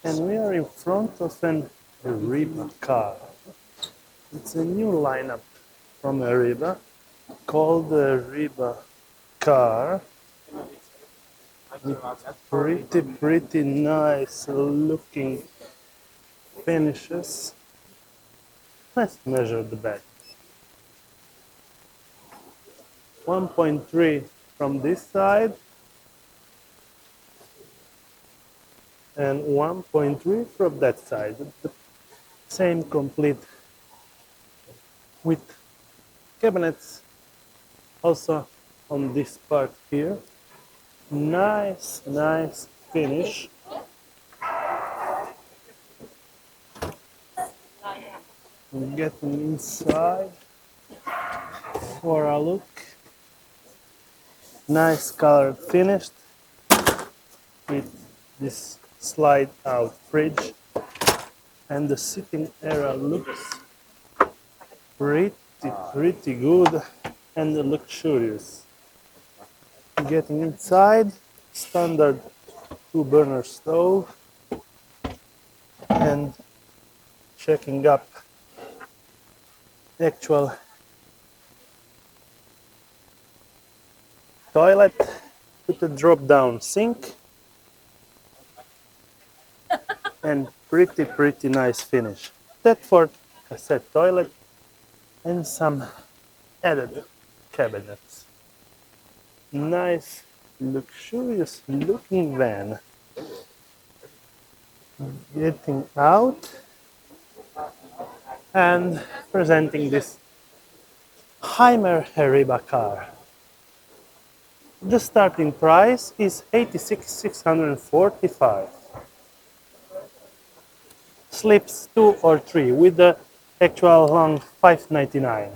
And we are in front of an Eriba car. It's a new lineup from Eriba called the Eriba car. Pretty nice looking finishes. Let's measure the bed. 1.3 from this side and 1.3 from that side. The same complete with cabinets also on this part here. Nice finish. Getting inside for a look. Nice color finished with this slide out fridge, and the sitting area looks pretty good and luxurious. Getting inside, standard 2-burner stove, and checking up the actual toilet with a drop-down sink and pretty nice finish. Thetford cassette toilet and some added cabinets. Nice, luxurious looking van. Getting out and presenting this Hymer Eriba car. The starting price is 86,645. Sleeps 2 or 3 with the actual long 599.